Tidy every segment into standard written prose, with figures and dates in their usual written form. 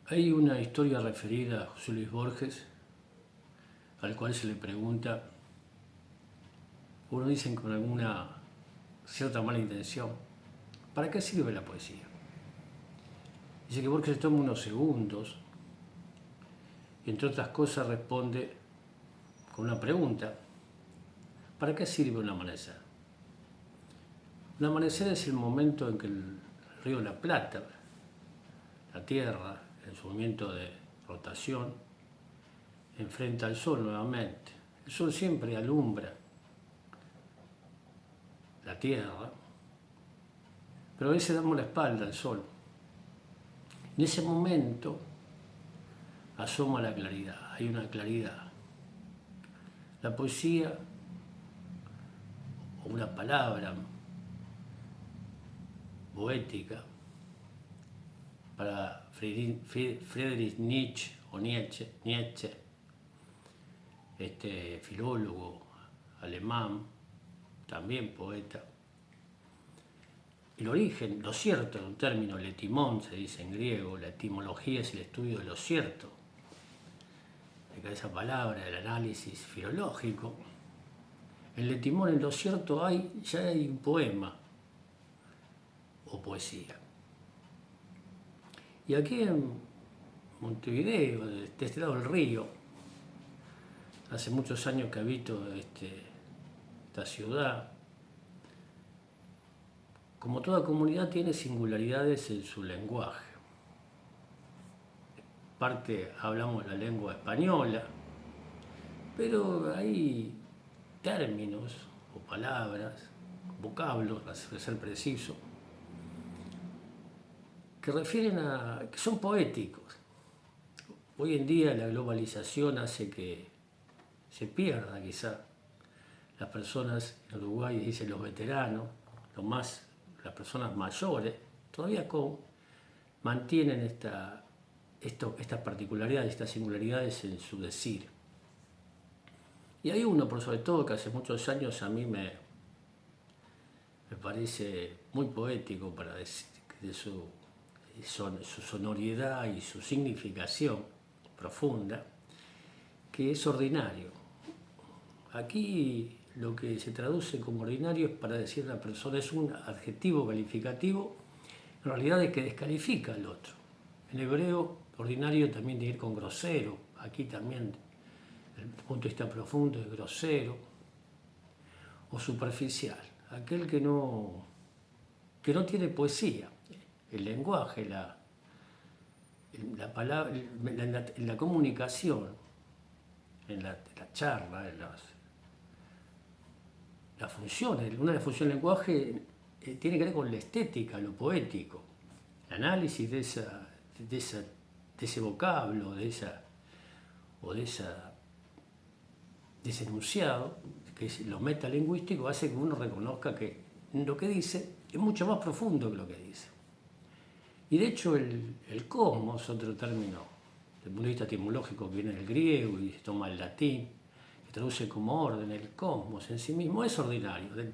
Hay una historia referida a José Luis Borges, al cual se le pregunta, uno dicen con alguna cierta mala intención, ¿para qué sirve la poesía? Dice que Borges toma unos segundos y entre otras cosas responde con una pregunta, ¿para qué sirve un amanecer? Un amanecer es el momento en que el río de la Plata, la Tierra, en su movimiento de rotación, enfrenta al sol nuevamente. El sol siempre alumbra la Tierra, pero a veces damos la espalda al sol. En ese momento asoma la claridad, hay una claridad. La poesía, o una palabra poética, para Friedrich Nietzsche, este filólogo alemán, también poeta. El origen, lo cierto, es un término, el etimón se dice en griego, la etimología es el estudio de lo cierto. De esa palabra, el análisis filológico. En el etimón, en lo cierto, ya hay un poema o poesía. Y aquí en Montevideo, de este lado del río, hace muchos años que habito esta ciudad, como toda comunidad tiene singularidades en su lenguaje. Parte hablamos la lengua española, pero hay términos o palabras, vocablos, para ser preciso, que que son poéticos. Hoy en día la globalización hace que se pierda quizá. Las personas en Uruguay dicen los veteranos, las personas mayores, todavía mantienen estas particularidades, estas singularidades en su decir. Y hay uno, por sobre todo, que hace muchos años a mí me parece muy poético para decir de su sonoridad y su significación profunda, que es ordinario. Aquí lo que se traduce como ordinario es para decir a la persona, es un adjetivo calificativo, en realidad es que descalifica al otro. En hebreo, ordinario también tiene que ir con grosero, aquí también el punto de vista profundo es grosero o superficial, aquel que no tiene poesía. El lenguaje, la palabra, en la comunicación, en la charla, en las funciones, una de las funciones del lenguaje tiene que ver con la estética, lo poético, el análisis de ese vocablo, de ese enunciado, que es lo metalingüístico, hace que uno reconozca que lo que dice es mucho más profundo que lo que dice. Y de hecho el cosmos, otro término desde el punto de vista etimológico que viene del griego y se toma el latín, que traduce como orden, el cosmos en sí mismo es ordinario. El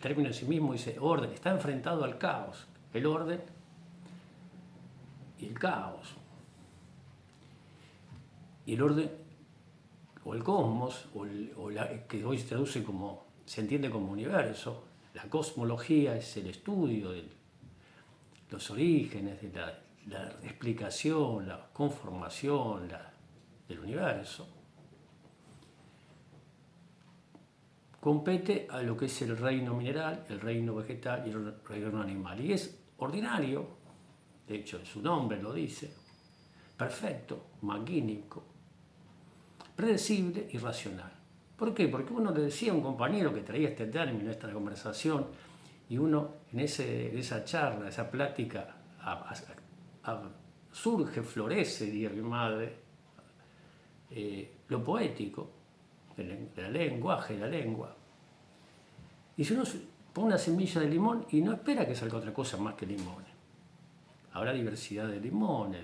término en sí mismo dice orden, está enfrentado al caos, el orden y el caos. Y el orden, o el cosmos, que hoy se traduce se entiende como universo, la cosmología es el estudio de los orígenes, de la explicación, la conformación del universo, compete a lo que es el reino mineral, el reino vegetal y el reino animal. Y es ordinario, de hecho su nombre lo dice, perfecto, magnífico, predecible y racional. ¿Por qué? Porque uno le decía a un compañero que traía este término, esta conversación, y uno en esa charla, esa plática, surge, florece, diría mi madre, lo poético del lenguaje, de la lengua. Y si uno pone una semilla de limón y no espera que salga otra cosa más que limones, habrá diversidad de limones,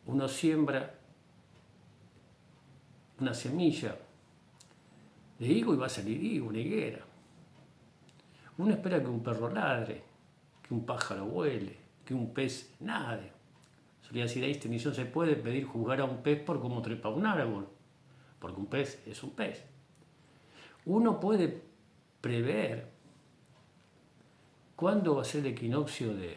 uno siembra una semilla de higo y va a salir higo, una higuera. Uno espera que un perro ladre, que un pájaro vuele, que un pez nade. Solía decir Einstein, y no se puede pedir juzgar a un pez por cómo trepa un árbol, porque un pez es un pez. Uno puede prever cuándo va a ser el equinoccio de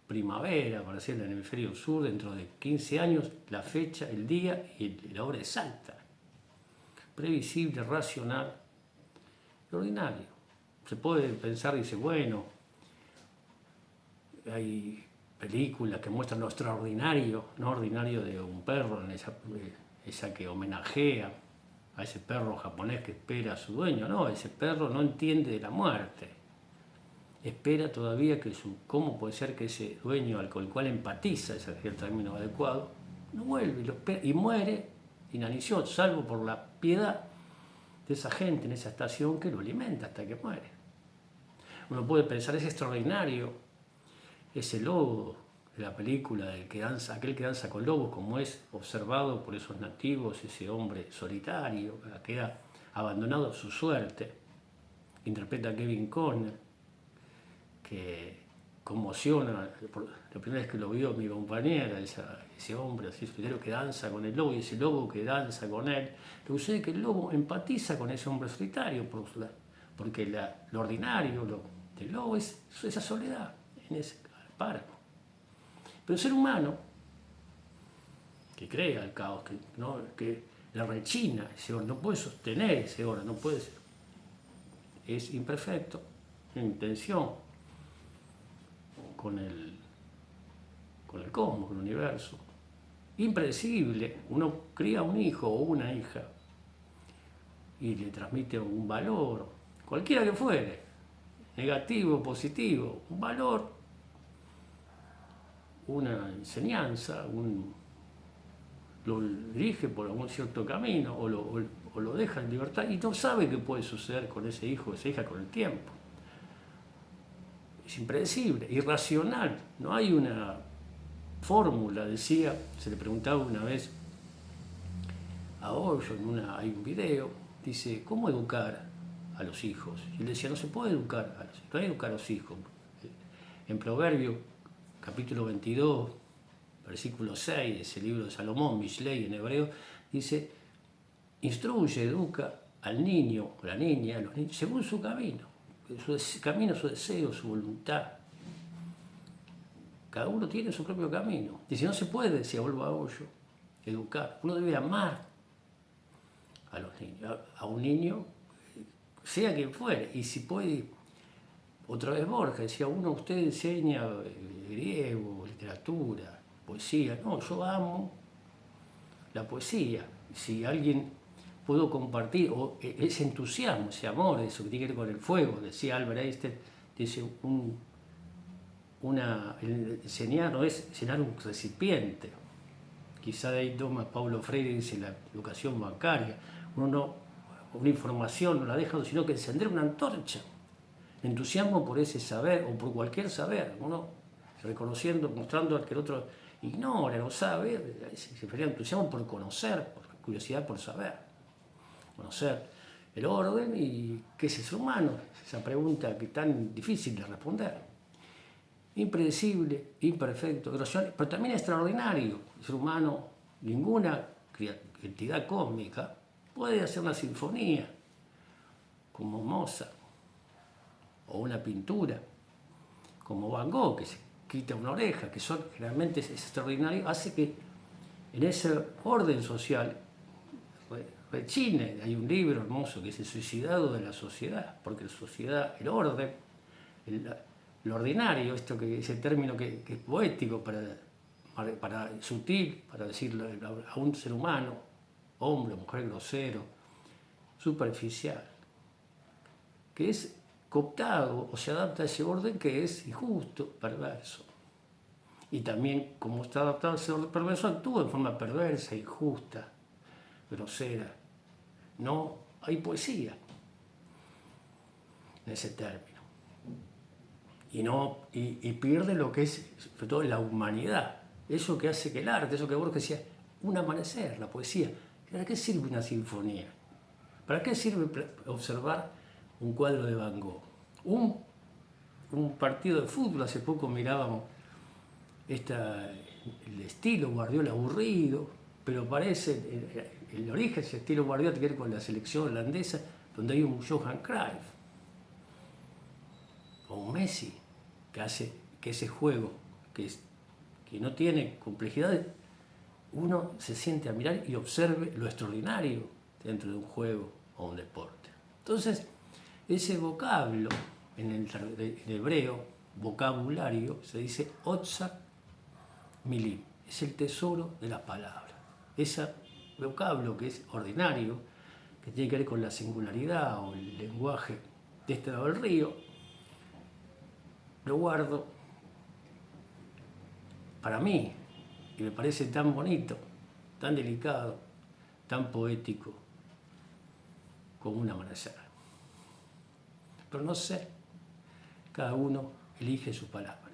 primavera, para ser en el hemisferio sur, dentro de 15 años, la fecha, el día y la hora exacta. Previsible, racional y ordinario. Se puede pensar, dice, bueno, hay películas que muestran lo extraordinario, no ordinario de un perro, en esa que homenajea a ese perro japonés que espera a su dueño. No, ese perro no entiende de la muerte. Espera todavía cómo puede ser que ese dueño con el cual empatiza, ese es el término adecuado, no vuelve y muere inanición, salvo por la piedad de esa gente en esa estación que lo alimenta hasta que muere. Uno puede pensar, es extraordinario ese lobo de la película del aquel que danza con lobos, como es observado por esos nativos, ese hombre solitario que queda abandonado a su suerte, que interpreta a Kevin Costner, que conmociona, la primera vez que lo vio mi compañera, ese hombre así solitario que danza con el lobo y ese lobo que danza con él. Lo que sucede es que el lobo empatiza con ese hombre solitario, porque lo ordinario del lobo es esa soledad en ese páramo. Pero el ser humano, que crea el caos, que la rechina, no puede sostener ese orden, no puede ser, es imperfecto en intención con el cosmos, con el universo. Impredecible, uno cría un hijo o una hija y le transmite un valor, cualquiera que fuere, negativo o positivo, un valor, una enseñanza, lo dirige por algún cierto camino o lo deja en libertad y no sabe qué puede suceder con ese hijo o esa hija con el tiempo. Es impredecible, irracional, no hay una fórmula, decía, se le preguntaba una vez a Hoyo, hay un video, dice, ¿cómo educar a los hijos? Y él decía, no se puede educar a los hijos, no hay educar a los hijos. En Proverbios, capítulo 22, versículo 6, ese libro de Salomón, Mishlei en hebreo, dice, instruye, educa al niño o la niña, a los niños, según su camino, su deseo, su voluntad. Cada uno tiene su propio camino. Dice, no se puede, decía vuelvo a Hoyo, educar. Uno debe amar a los niños, a un niño, sea quien fuere. Y si puede, otra vez Borges decía, usted enseña griego, literatura, poesía. No, yo amo la poesía. Si alguien puedo compartir, o ese entusiasmo, ese amor, eso que tiene que ver con el fuego, decía Albert Einstein, dice, enseñar no es llenar un recipiente. Quizá de ahí toma Paulo Freire, dice la educación bancaria. Una información no la deja, sino que encender una antorcha. Entusiasmo por ese saber o por cualquier saber. Uno reconociendo, mostrando al que el otro ignora, no sabe, se refería a entusiasmo por conocer, por curiosidad por saber. Conocer el orden y qué es el ser humano. Esa pregunta que es tan difícil de responder. Impredecible, imperfecto, irracional, pero también extraordinario. El ser humano, ninguna entidad cósmica puede hacer una sinfonía como Mozart, o una pintura como Van Gogh, que se quita una oreja, que generalmente es extraordinario, hace que en ese orden social rechine. Hay un libro hermoso que es El suicidado de la sociedad, porque la sociedad, el orden, lo ordinario, ese término que es poético, para sutil, para decirlo a un ser humano, hombre, mujer, grosero, superficial, que es cooptado o se adapta a ese orden que es injusto, perverso. Y también, como está adaptado a ese orden perverso, actúa en forma perversa, injusta, grosera. No hay poesía en ese término. Y pierde lo que es, sobre todo, la humanidad. Eso que hace que el arte, eso que Borges decía, un amanecer, la poesía. ¿Para qué sirve una sinfonía? ¿Para qué sirve observar un cuadro de Van Gogh? Un partido de fútbol, hace poco mirábamos el estilo Guardiola aburrido, pero parece, el origen de ese estilo Guardiola tiene que ver con la selección holandesa, donde hay un Johan Cruyff o un Messi que hace que ese juego, que no tiene complejidades, uno se siente a mirar y observe lo extraordinario dentro de un juego o un deporte. Entonces, ese vocablo, en el hebreo, vocabulario, se dice Otzak Milim, es el tesoro de la palabra. Ese vocablo que es ordinario, que tiene que ver con la singularidad o el lenguaje de este lado del río, lo guardo para mí, y me parece tan bonito, tan delicado, tan poético, como un amanecer. Pero no sé, cada uno elige su palabra.